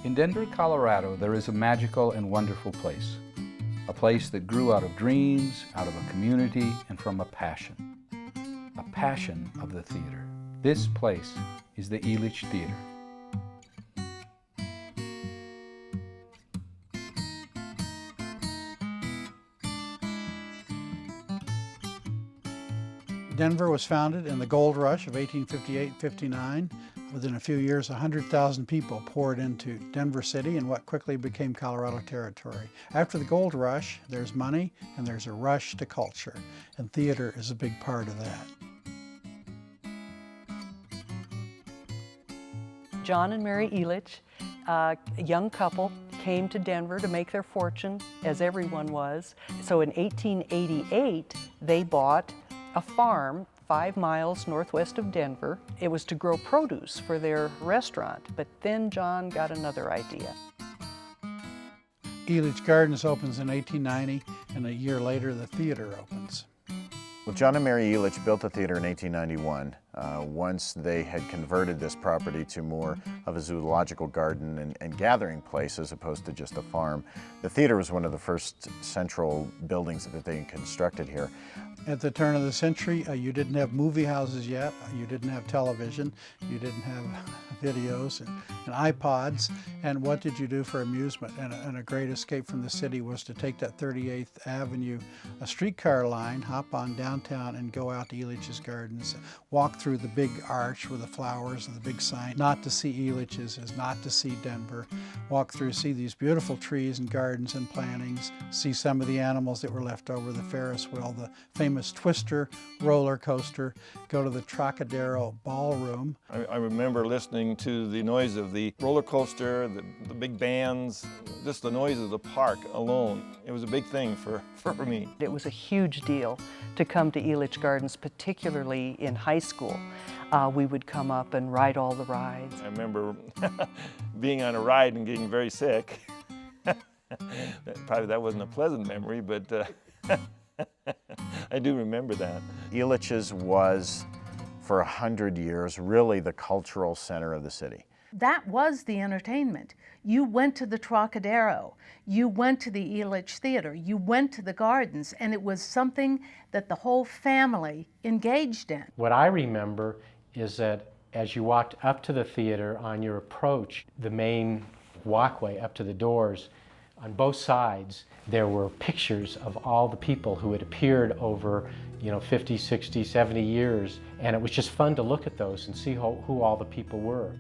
In Denver, Colorado, there is a magical and wonderful place. A place that grew out of dreams, out of a community, and from a passion. A passion of the theater. This place is the Elitch Theatre. Denver was founded in the gold rush of 1858-59. Within a few years, 100,000 people poured into Denver City in what quickly became Colorado Territory. After the gold rush, there's money and there's a rush to culture, and theater is a big part of that. John and Mary Elitch, a young couple, came to Denver to make their fortune, as everyone was. So in 1888, they bought a farm 5 miles northwest of Denver. It was to grow produce for their restaurant, but then John got another idea. Elitch Gardens opens in 1890, and a year later the theater opens. Well, John and Mary Elitch built the theater in 1891. Once they had converted this property to more of a zoological garden and gathering place as opposed to just a farm. The theater was one of the first central buildings that they constructed here. At the turn of the century, you didn't have movie houses yet, you didn't have television, you didn't have videos and iPods, and what did you do for amusement? And a great escape from the city was to take that 38th Avenue a streetcar line, hop on downtown and go out to Elitch's Gardens, walk through the big arch with the flowers and the big sign. Not to see Elitch's is not to see Denver. Walk through, see these beautiful trees and gardens and plantings, see some of the animals that were left over, the Ferris wheel, the famous Twister roller coaster, go to the Trocadero ballroom. I remember listening to the noise of the roller coaster, the big bands, just the noise of the park alone. It was a big thing for me. It was a huge deal to come to Elitch Gardens, particularly in high school. We would come up and ride all the rides. I remember being on a ride and getting very sick. Probably that wasn't a pleasant memory, but I do remember that. Elitch's was, for 100 years, really the cultural center of the city. That was the entertainment. You went to the Trocadero, you went to the Elitch Theatre, you went to the gardens, and it was something that the whole family engaged in. What I remember is that as you walked up to the theater, on your approach, the main walkway up to the doors, on both sides, there were pictures of all the people who had appeared over 50, 60, 70 years, and it was just fun to look at those and see who all the people were.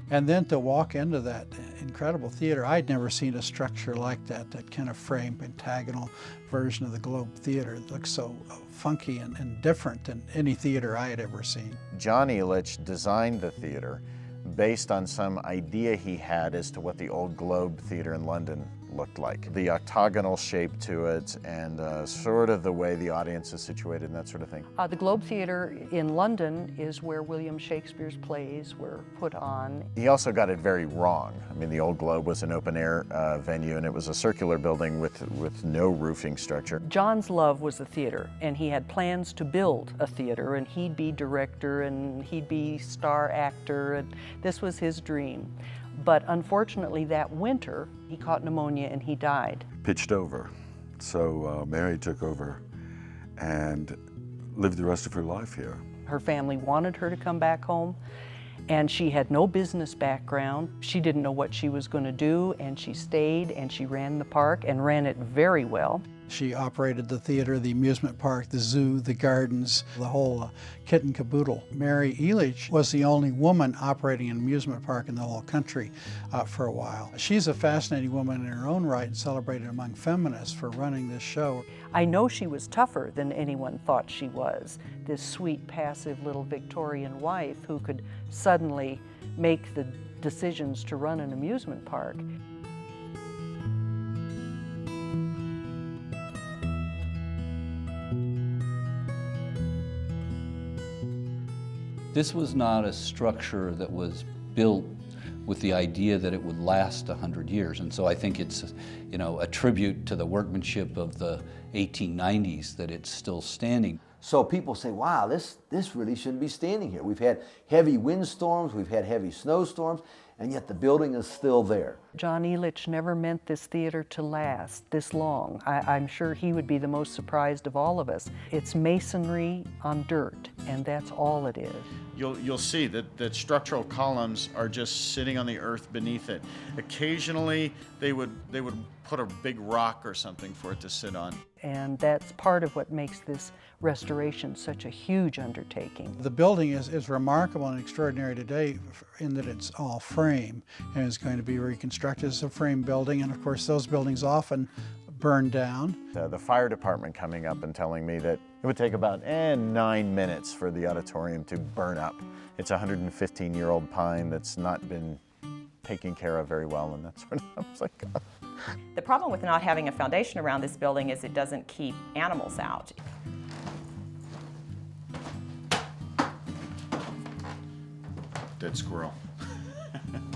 And then to walk into that incredible theater, I'd never seen a structure like that kind of frame, pentagonal version of the Globe Theater. It looks so funky and different than any theater I had ever seen. John Elitch designed the theater based on some idea he had as to what the old Globe Theater in London looked like. The octagonal shape to it and sort of the way the audience is situated and that sort of thing. The Globe Theatre in London is where William Shakespeare's plays were put on. He also got it very wrong. I mean, the old Globe was an open-air venue, and it was a circular building with no roofing structure. John's love was the theater, and he had plans to build a theater, and he'd be director and he'd be star actor, and this was his dream. But unfortunately that winter, he caught pneumonia and he died. Pitched over. So Mary took over and lived the rest of her life here. Her family wanted her to come back home, and she had no business background. She didn't know what she was going to do, and she stayed and she ran the park and ran it very well. She operated the theater, the amusement park, the zoo, the gardens, the whole kit and caboodle. Mary Elitch was the only woman operating an amusement park in the whole country for a while. She's a fascinating woman in her own right and celebrated among feminists for running this show. I know she was tougher than anyone thought she was, this sweet, passive little Victorian wife who could suddenly make the decisions to run an amusement park. This was not a structure that was built with the idea that it would last 100 years. And so I think it's, a tribute to the workmanship of the 1890s that it's still standing. So people say, wow, this really shouldn't be standing here. We've had heavy windstorms, we've had heavy snowstorms, and yet the building is still there. John Elitch never meant this theater to last this long. I'm sure he would be the most surprised of all of us. It's masonry on dirt, and that's all it is. You'll see that structural columns are just sitting on the earth beneath it. Occasionally, they would put a big rock or something for it to sit on. And that's part of what makes this restoration such a huge undertaking. The building is remarkable and extraordinary today in that it's all frame and is going to be reconstructed as a frame building, and of course those buildings often burn down. The fire department coming up and telling me that it would take about 9 minutes for the auditorium to burn up. It's a 115-year-old pine that's not been taken care of very well, and that sort of, I was like, oh. The problem with not having a foundation around this building is it doesn't keep animals out. Dead squirrel.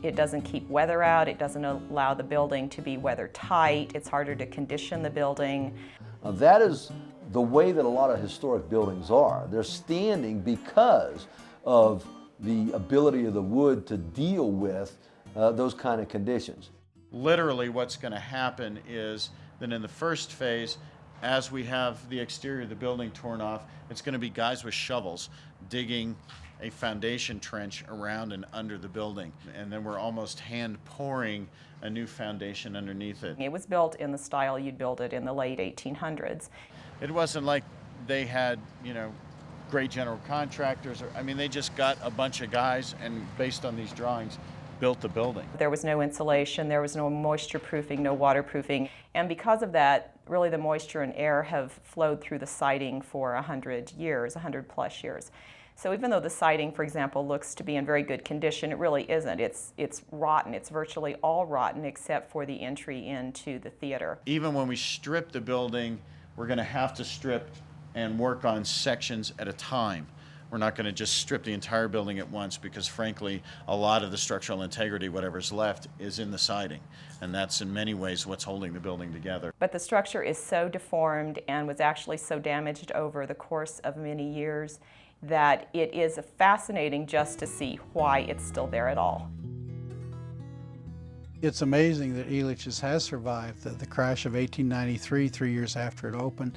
It doesn't keep weather out. It doesn't allow the building to be weather tight. It's harder to condition the building. That is the way that a lot of historic buildings are. They're standing because of the ability of the wood to deal with those kind of conditions. Literally what's going to happen is that in the first phase, as we have the exterior of the building torn off, it's going to be guys with shovels digging a foundation trench around and under the building. And then we're almost hand pouring a new foundation underneath it. It was built in the style you'd build it in the late 1800s. It wasn't like they had, great general contractors. They just got a bunch of guys and based on these drawings, built the building. There was no insulation, there was no moisture proofing, no waterproofing. And because of that, really the moisture and air have flowed through the siding for 100 years, 100 plus years. So even though the siding, for example, looks to be in very good condition, it really isn't. It's rotten. It's virtually all rotten except for the entry into the theater. Even when we strip the building, we're going to have to strip and work on sections at a time. We're not going to just strip the entire building at once because, frankly, a lot of the structural integrity, whatever's left, is in the siding. And that's in many ways what's holding the building together. But the structure is so deformed and was actually so damaged over the course of many years that it is fascinating just to see why it's still there at all. It's amazing that Elitch's has survived the crash of 1893, 3 years after it opened.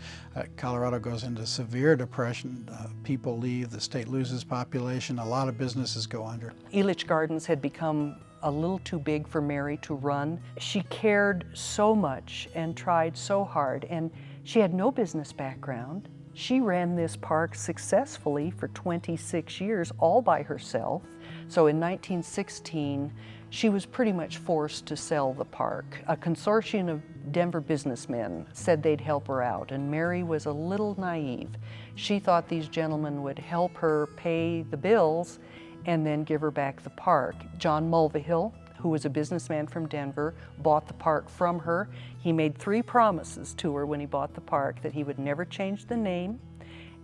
Colorado goes into severe depression. People leave, the state loses population, a lot of businesses go under. Elitch Gardens had become a little too big for Mary to run. She cared so much and tried so hard, and she had no business background. She ran this park successfully for 26 years, all by herself. So in 1916, she was pretty much forced to sell the park. A consortium of Denver businessmen said they'd help her out, and Mary was a little naive. She thought these gentlemen would help her pay the bills and then give her back the park. John Mulvihill, who was a businessman from Denver, bought the park from her. He made 3 promises to her when he bought the park: that he would never change the name,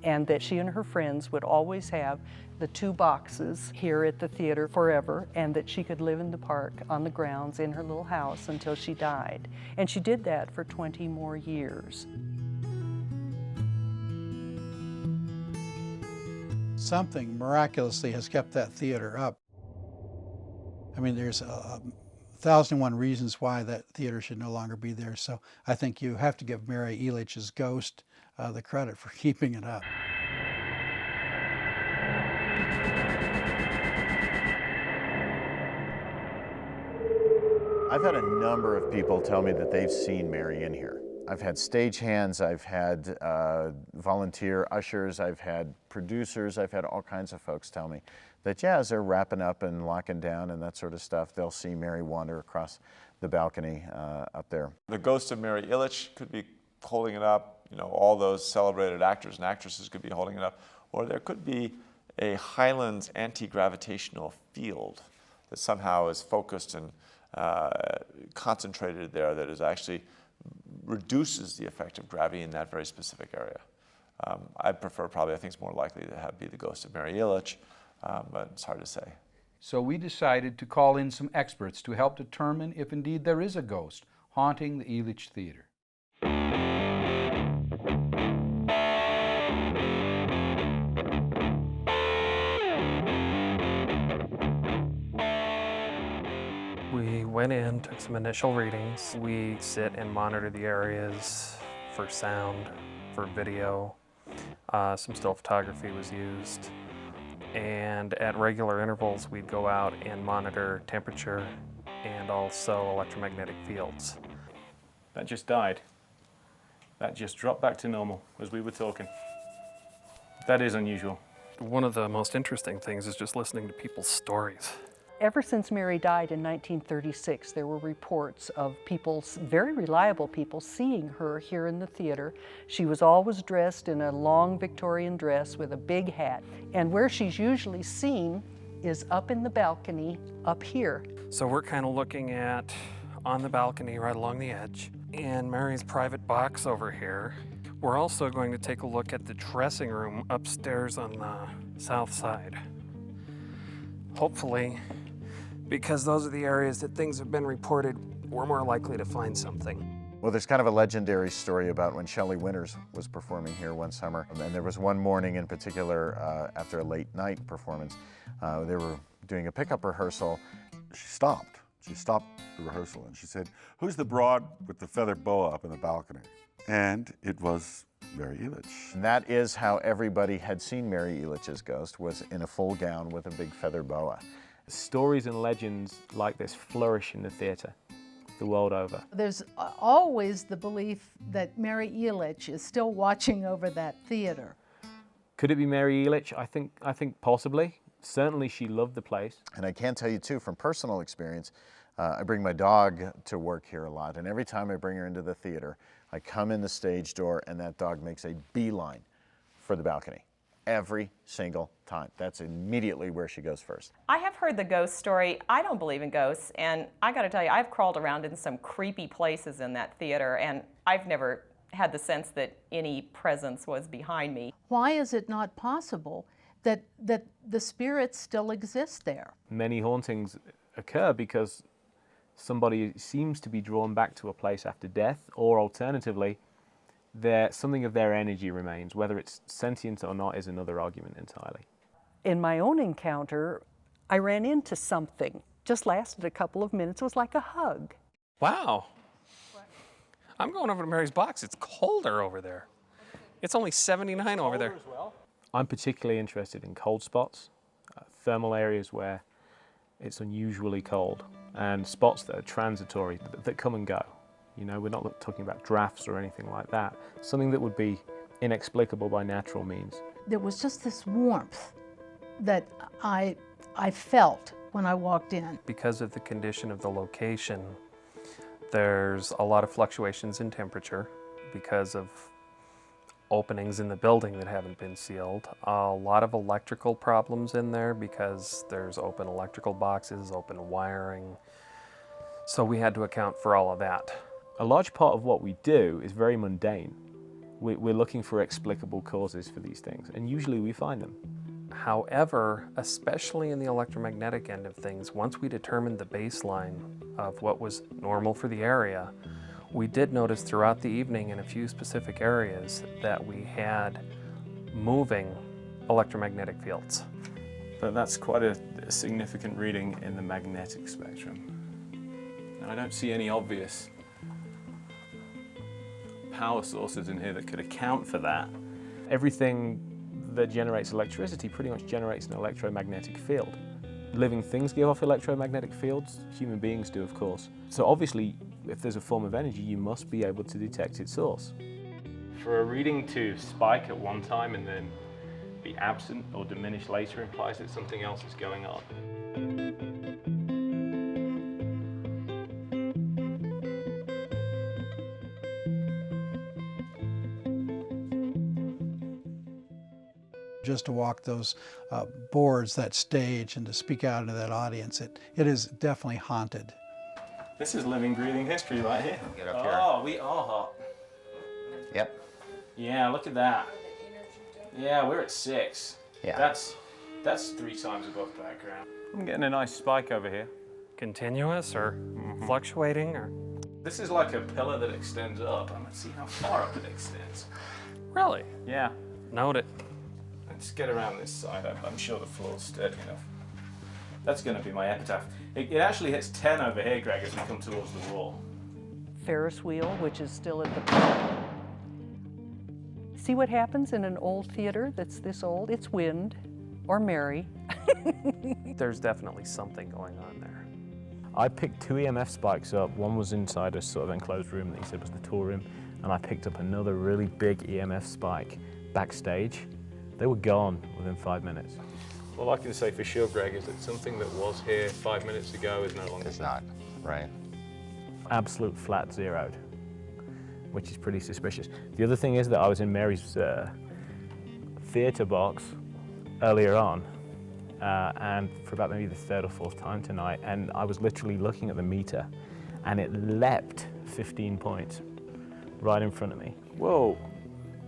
and that she and her friends would always have the 2 boxes here at the theater forever, and that she could live in the park on the grounds in her little house until she died. And she did that for 20 more years. Something miraculously has kept that theater up. There's 1,001 reasons why that theater should no longer be there, so I think you have to give Mary Elitch's ghost the credit for keeping it up. I've had a number of people tell me that they've seen Mary in here. I've had stagehands, I've had volunteer ushers, I've had producers, I've had all kinds of folks tell me that, as they're wrapping up and locking down and that sort of stuff, they'll see Mary wander across the balcony up there. The ghost of Mary Elitch could be holding it up. All those celebrated actors and actresses could be holding it up. Or there could be a Highlands anti-gravitational field that somehow is focused and concentrated there, that is actually reduces the effect of gravity in that very specific area. I prefer I think it's more likely to be the ghost of Mary Elitch, but it's hard to say. So we decided to call in some experts to help determine if indeed there is a ghost haunting the Elitch Theatre. We went in, took some initial readings. We sit and monitor the areas for sound, for video. Some still photography was used. And at regular intervals, we'd go out and monitor temperature and also electromagnetic fields. That just died. That just dropped back to normal as we were talking. That is unusual. One of the most interesting things is just listening to people's stories. Ever since Mary died in 1936, there were reports of people, very reliable people, seeing her here in the theater. She was always dressed in a long Victorian dress with a big hat. And where she's usually seen is up in the balcony up here. So we're kind of looking at on the balcony right along the edge and Mary's private box over here. We're also going to take a look at the dressing room upstairs on the south side. Hopefully, because those are the areas that things have been reported, we're more likely to find something. Well, there's kind of a legendary story about when Shelley Winters was performing here one summer. And there was one morning in particular, after a late night performance, they were doing a pickup rehearsal. She stopped. She stopped the rehearsal and she said, "Who's the broad with the feathered boa up in the balcony?" And it was Mary Elitch. And that is how everybody had seen Mary Elitch's ghost, was in a full gown with a big feather boa. Stories and legends like this flourish in the theatre the world over. There's always the belief that Mary Elitch is still watching over that theater. Could it be Mary Elitch? I think possibly. Certainly she loved the place. And I can tell you too, from personal experience, I bring my dog to work here a lot, and every time I bring her into the theater, I come in the stage door and that dog makes a beeline for the balcony. Every single time. That's immediately where she goes first. I have heard the ghost story. I don't believe in ghosts, and I got to tell you, I've crawled around in some creepy places in that theater, and I've never had the sense that any presence was behind me. Why is it not possible that the spirits still exist there? Many hauntings occur because somebody seems to be drawn back to a place after death, or alternatively, something of their energy remains. Whether it's sentient or not is another argument entirely. In my own encounter, I ran into something. Just lasted a couple of minutes. It was like a hug. Wow. I'm going over to Mary's box. It's colder over there. It's only 79 over there. As well. I'm particularly interested in cold spots, thermal areas where it's unusually cold, and spots that are transitory, that come and go. You know, we're not talking about drafts or anything like that. Something that would be inexplicable by natural means. There was just this warmth that I felt when I walked in. Because of the condition of the location, there's a lot of fluctuations in temperature because of openings in the building that haven't been sealed. A lot of electrical problems in there because there's open electrical boxes, open wiring. So we had to account for all of that. A large part of what we do is very mundane. We're looking for explicable causes for these things, and usually we find them. However, especially in the electromagnetic end of things, once we determined the baseline of what was normal for the area, we did notice throughout the evening in a few specific areas that we had moving electromagnetic fields. But that's quite a significant reading in the magnetic spectrum. Now, I don't see any obvious power sources in here that could account for that. Everything that generates electricity pretty much generates an electromagnetic field. Living things give off electromagnetic fields, human beings do, of course. So obviously, if there's a form of energy, you must be able to detect its source. For a reading to spike at one time and then be absent or diminish later implies that something else is going on. Just to walk those boards, that stage, and to speak out into that audience, it is definitely haunted. This is living, breathing history right here. Get up here. Oh, we are hot. Yep. Yeah, look at that. Yeah, we're at 6. Yeah. That's 3 times above background. I'm getting a nice spike over here. Continuous or fluctuating or? This is like a pillar that extends up. Let's see how far up it extends. Really? Yeah. Note it. Let's get around this side. I'm sure the floor's steady enough. That's going to be my epitaph. It actually hits 10 over here, Greg, as we come towards the wall. Ferris wheel, which is still at the top. See what happens in an old theater that's this old? It's wind or Mary. There's definitely something going on there. I picked 2 EMF spikes up. One was inside a sort of enclosed room that he said was the tour room, and I picked up another really big EMF spike backstage. They were gone within 5 minutes. All I can say for sure, Greg, is that something that was here 5 minutes ago is no longer. It's not, right? Absolute flat zeroed, which is pretty suspicious. The other thing is that I was in Mary's theatre box earlier on, and for about maybe the 3rd or 4th time tonight, and I was literally looking at the meter, and it leapt 15 points right in front of me. Whoa,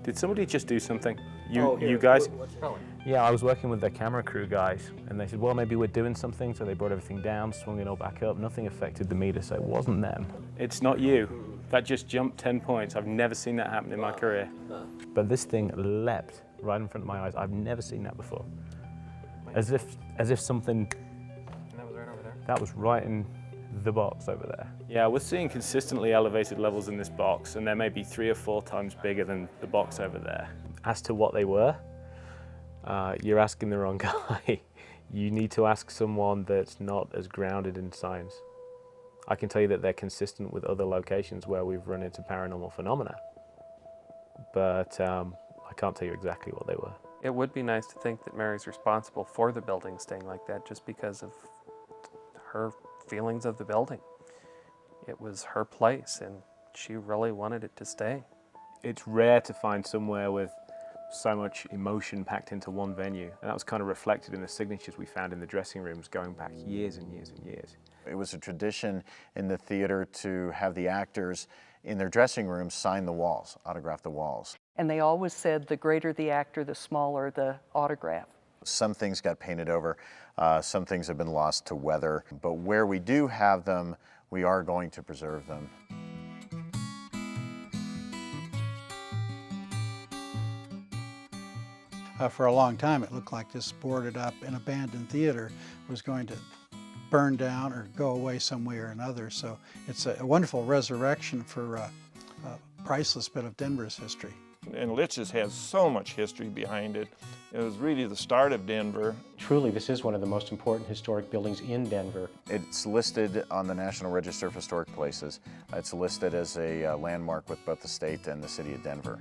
did somebody just do something? You guys? What's going? Yeah, I was working with their camera crew guys, and they said, well, maybe we're doing something, so they brought everything down, swung it all back up. Nothing affected the meter, so it wasn't them. It's not you. That just jumped 10 points. I've never seen that happen in my career. But this thing leapt right in front of my eyes. I've never seen that before. As if something... And that was right over there? That was right in the box over there. Yeah, we're seeing consistently elevated levels in this box, and they may be 3 or 4 times bigger than the box over there. As to what they were, you're asking the wrong guy. You need to ask someone that's not as grounded in science. I can tell you that they're consistent with other locations where we've run into paranormal phenomena, but I can't tell you exactly what they were. It would be nice to think that Mary's responsible for the building staying like that just because of her feelings of the building. It was her place, and she really wanted it to stay. It's rare to find somewhere with so much emotion packed into one venue, and that was kind of reflected in the signatures we found in the dressing rooms going back years and years and years. It was a tradition in the theater to have the actors in their dressing rooms sign the walls, autograph the walls. And they always said the greater the actor, the smaller the autograph. Some things got painted over, some things have been lost to weather, but where we do have them, we are going to preserve them. For a long time, it looked like this boarded up and abandoned theater was going to burn down or go away some way or another. So it's a wonderful resurrection for a priceless bit of Denver's history. And Elitch's has so much history behind it. It was really the start of Denver. Truly, this is one of the most important historic buildings in Denver. It's listed on the National Register of Historic Places. It's listed as a landmark with both the state and the city of Denver.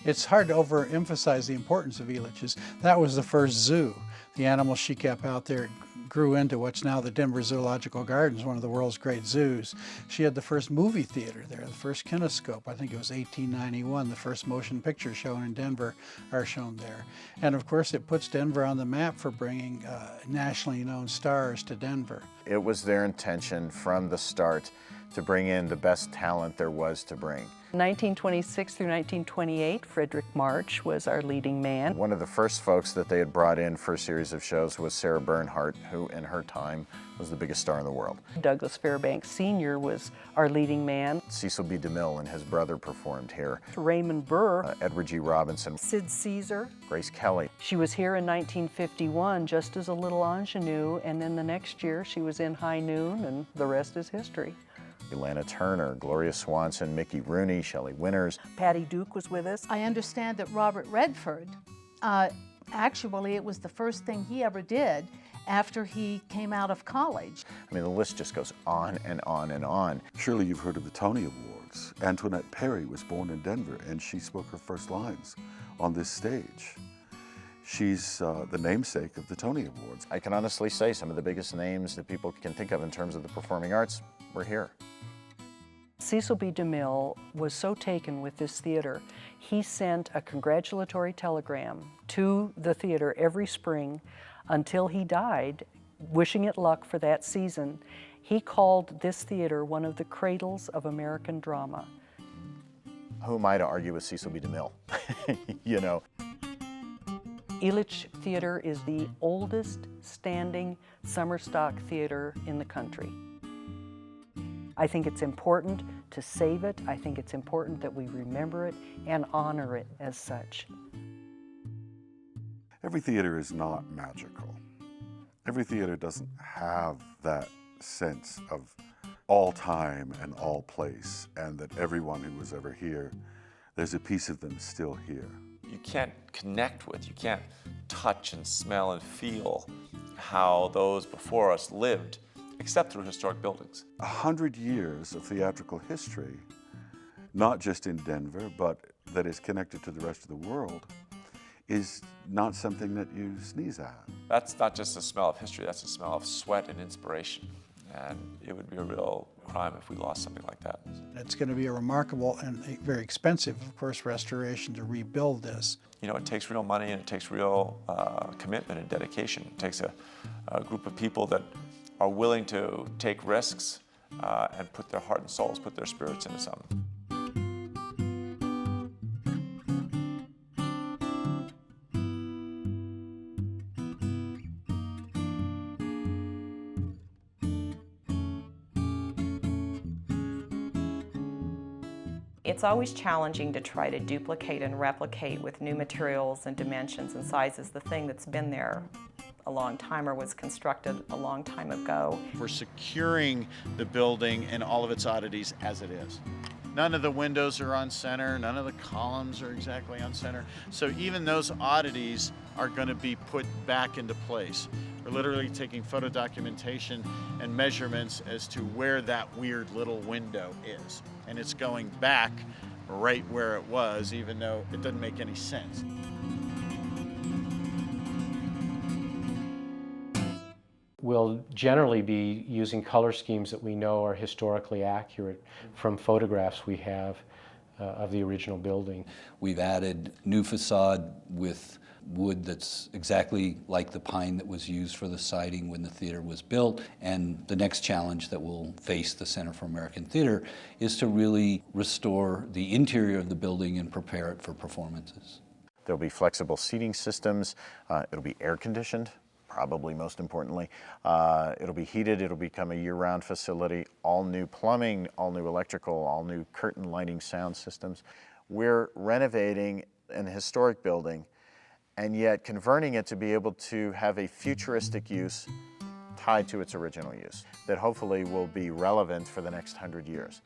It's hard to overemphasize the importance of Elitch's. That was the first zoo. The animals she kept out there grew into what's now the Denver Zoological Gardens, one of the world's great zoos. She had the first movie theater there, the first kinescope. I think it was 1891. The first motion pictures shown in Denver are shown there. And of course, it puts Denver on the map for bringing nationally known stars to Denver. It was their intention from the start to bring in the best talent there was to bring. 1926 through 1928, Frederick March was our leading man. One of the first folks that they had brought in for a series of shows was Sarah Bernhardt, who in her time was the biggest star in the world. Douglas Fairbanks Sr. was our leading man. Cecil B. DeMille and his brother performed here. Raymond Burr. Edward G. Robinson. Sid Caesar. Grace Kelly. She was here in 1951 just as a little ingenue, and then the next year she was in High Noon, and the rest is history. Lana Turner, Gloria Swanson, Mickey Rooney, Shelley Winters. Patty Duke was with us. I understand that Robert Redford, actually it was the first thing he ever did after he came out of college. I mean, the list just goes on and on and on. Surely you've heard of the Tony Awards. Antoinette Perry was born in Denver, and she spoke her first lines on this stage. She's the namesake of the Tony Awards. I can honestly say some of the biggest names that people can think of in terms of the performing arts were here. Cecil B. DeMille was so taken with this theater, he sent a congratulatory telegram to the theater every spring until he died wishing it luck for that season, he called this theater one of the cradles of American drama. Who am I to argue with Cecil B. DeMille? You know. Elitch Theatre is the oldest standing summer stock theater in the country. I think it's important to save it. I think it's important that we remember it and honor it as such. Every theater is not magical. Every theater doesn't have that sense of all time and all place, and that everyone who was ever here, there's a piece of them still here. You can't connect with, you can't touch and smell and feel how those before us lived, except through historic buildings. 100 years of theatrical history, not just in Denver, but that is connected to the rest of the world, is not something that you sneeze at. That's not just a smell of history, that's a smell of sweat and inspiration. And it would be a real crime if we lost something like that. It's going to be a remarkable and very expensive, of course, restoration to rebuild this. You know, it takes real money and it takes real commitment and dedication. It takes a group of people that are willing to take risks and put their heart and souls, put their spirits into something. It's always challenging to try to duplicate and replicate with new materials and dimensions and sizes the thing that's been there a long time or was constructed a long time ago. We're securing the building and all of its oddities as it is. None of the windows are on center, none of the columns are exactly on center. So even those oddities are going to be put back into place. We're literally taking photo documentation and measurements as to where that weird little window is. And it's going back right where it was, even though it doesn't make any sense. We'll generally be using color schemes that we know are historically accurate from photographs we have of the original building. We've added new facade with wood that's exactly like the pine that was used for the siding when the theater was built. And the next challenge that will face the Center for American Theater is to really restore the interior of the building and prepare it for performances. There'll be flexible seating systems. It'll be air conditioned, probably most importantly. It'll be heated. It'll become a year-round facility. All new plumbing, all new electrical, all new curtain lighting sound systems. We're renovating an historic building and yet converting it to be able to have a futuristic use tied to its original use that hopefully will be relevant for the next 100 years.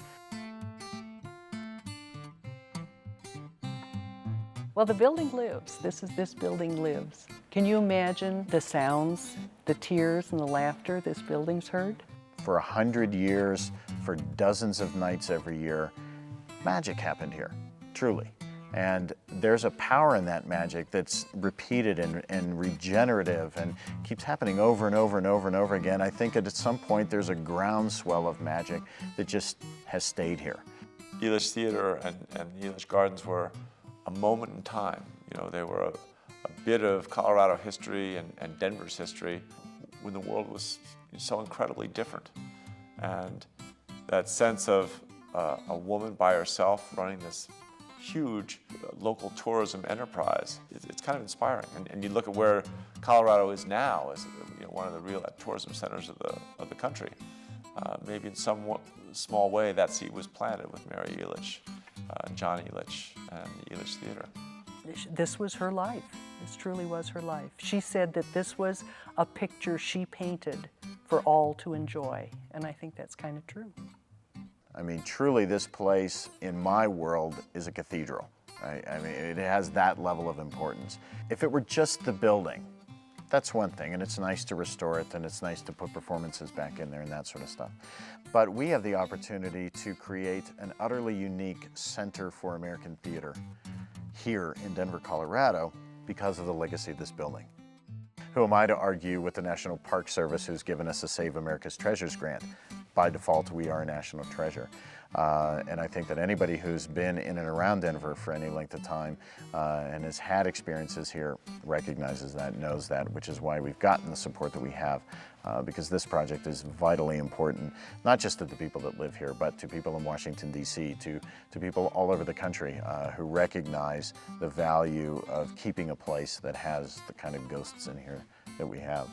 Well, the building lives. This building lives. Can you imagine the sounds, the tears, and the laughter this building's heard? For 100 years, for dozens of nights every year, magic happened here, truly. And there's a power in that magic that's repeated and regenerative and keeps happening over and over and over and over again. I think at some point there's a groundswell of magic that just has stayed here. Elitch Theatre and the Elitch Gardens were a moment in time. You know, they were a bit of Colorado history and Denver's history when the world was so incredibly different. And that sense of a woman by herself running this huge local tourism enterprise, it's kind of inspiring. And you look at where Colorado is now as one of the real tourism centers of the country. Maybe in some small way that seed was planted with Mary Elitch, John Elitch, and the Elitch Theatre. This was her life. This truly was her life. She said that this was a picture she painted for all to enjoy, and I think that's kind of true. I mean, truly, this place, in my world, is a cathedral. I mean, it has that level of importance. If it were just the building, that's one thing, and it's nice to restore it, and it's nice to put performances back in there and that sort of stuff. But we have the opportunity to create an utterly unique center for American theater here in Denver, Colorado, because of the legacy of this building. Who am I to argue with the National Park Service, who's given us a Save America's Treasures grant? by default, we are a national treasure. And I think that anybody who's been in and around Denver for any length of time and has had experiences here recognizes that, knows that, which is why we've gotten the support that we have, because this project is vitally important, not just to the people that live here, but to people in Washington, D.C., to people all over the country who recognize the value of keeping a place that has the kind of ghosts in here that we have.